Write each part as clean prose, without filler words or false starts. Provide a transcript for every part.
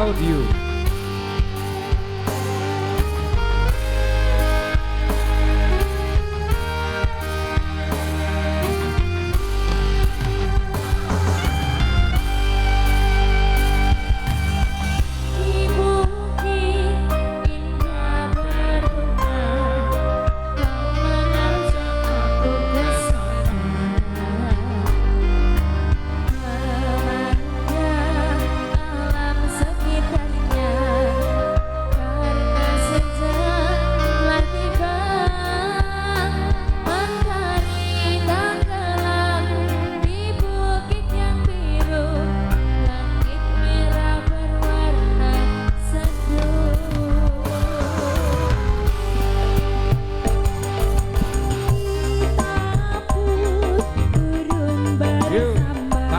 Audio.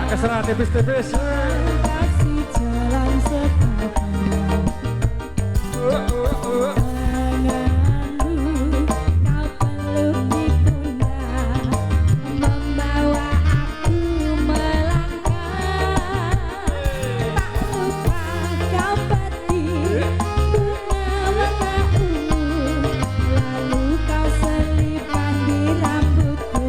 Keserah tipis-tipis. Kasih jalan setapak. Tanganmu kau peluk di pundak, membawa aku melangkah. Tak lupa kau petik bunga warna ungu, lalu kau selipkan di rambutku.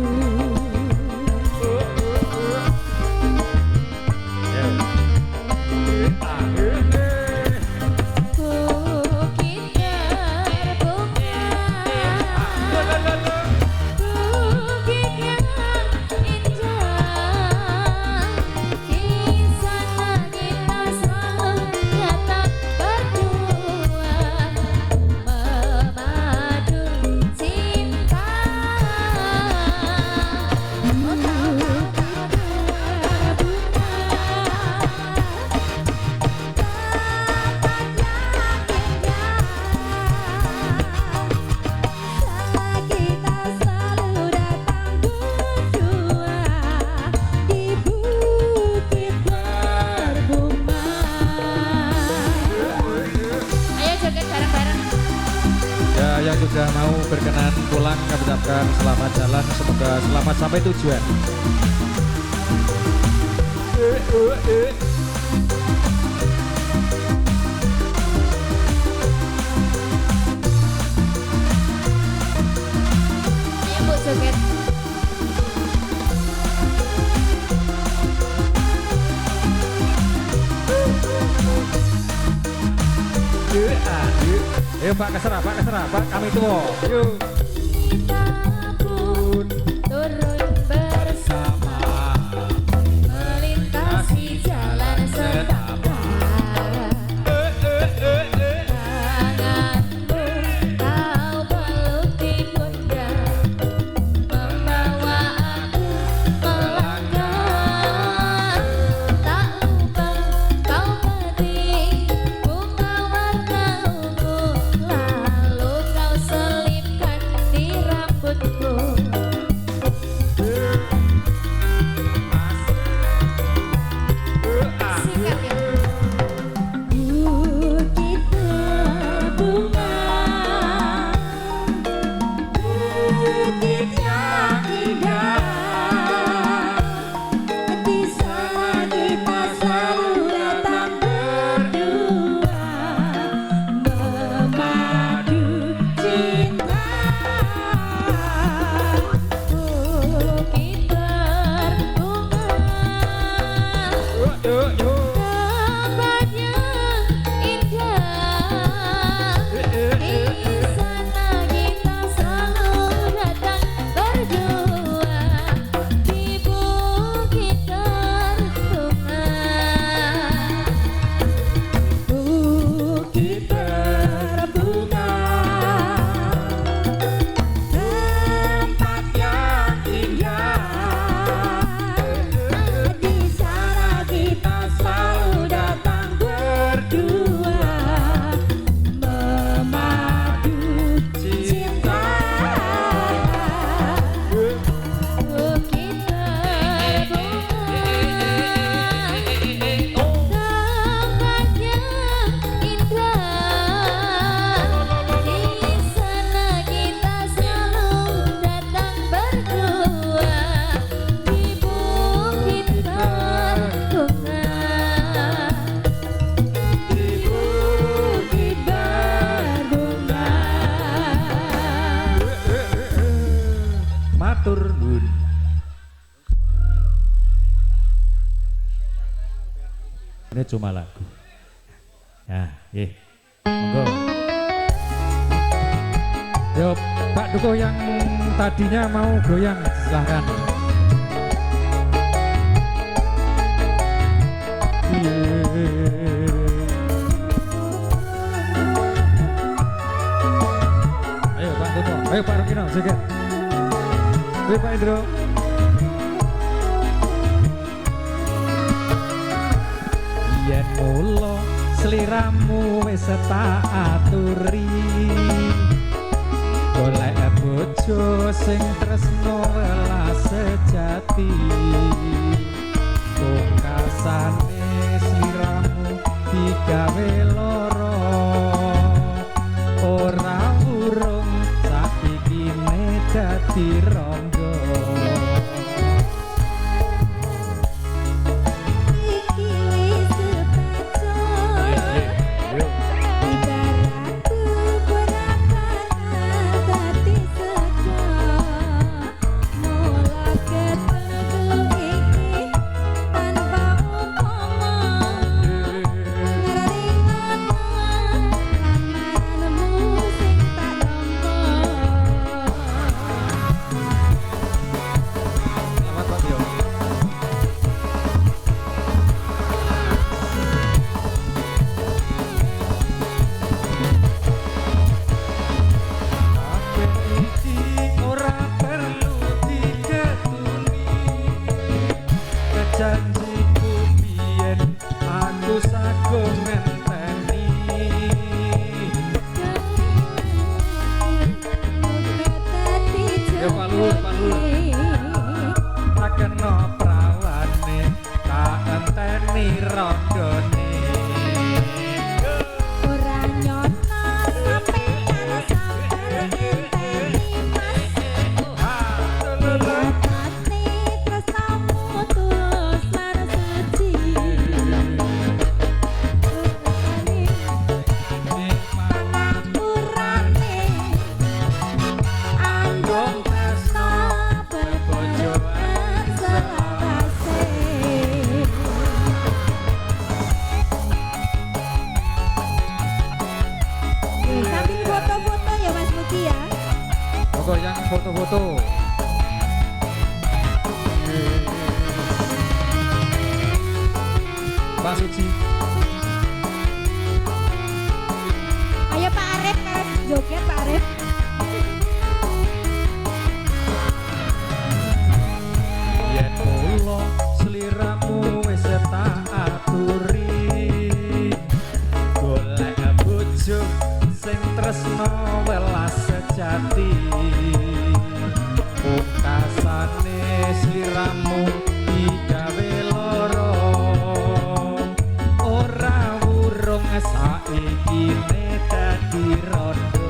Yang juga mau berkenan pulang kami ucapkan selamat jalan, semoga selamat sampai tujuan. Ayo Bu joget. Ayo Pak keserah, Pak kami tuh. Yuk. Kita pun turun bersama, melintasi jalan setapak. Tanganmu kau peluk di pundak, membawa aku melangkah. Tak lupa kau petik bunga warna ungu, lalu kau selipkan di rambutku. matur nuwun. Ini cuma lagu. Ya, nggih. Monggo. Yo, Pak Dukuh yang tadinya mau goyang, silahkan. Ayo Pak Dukuh, ayo Pak Rukino, sikit. Ayo Pak Indro. Yen mula sliramu wis tak aturi, golek bojo sing tresno welas sejati, pungkasane sliramu digawe loro, ora urung saiki dadi ronggo. Janjiku biyen aku sagung ngenteni, yo palur tak kena prawane tak enteni rondone. Ora nyono sampeyan sabar ngenteni Mas. Foto-foto ya Mas Muki ya. Pokok yang foto-foto. Pak Suci. Ayo Pak Arif, joget Pak Arif. Yen mula sliramu wis tak aturi, golek bojo sing tresno welas sejati, pungkasane sliramu digawe loro, ora urung saiki dadi rondo.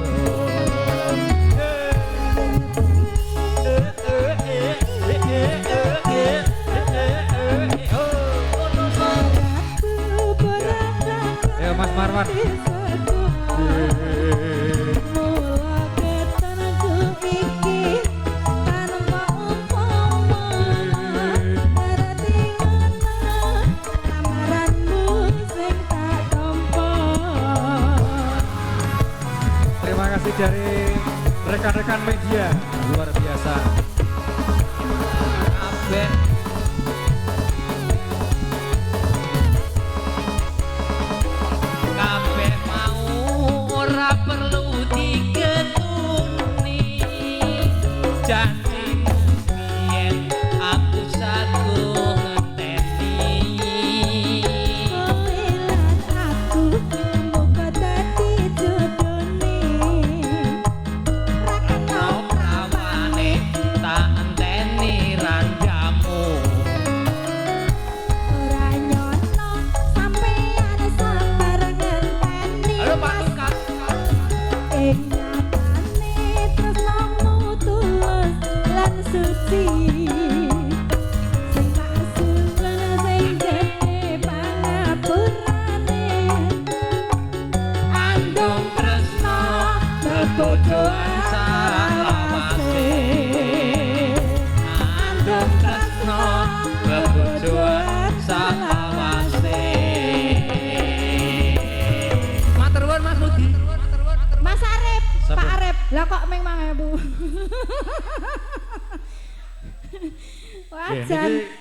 Ayo Mas Marwan. Terima kasih dari rekan-rekan media luar biasa. Aben. Kabeh mau ora perlu diketuni, janjimu biyen aku sagung ngenteni. Aku muga dadi jodone. Ora prawane tak enteni ranjamu. Ora nyono sampeyan sabar ngenteni Halo Pak Mas. Lukas. Ing nyatane tresnamu tulus Bu. Nggih, Wajan. niki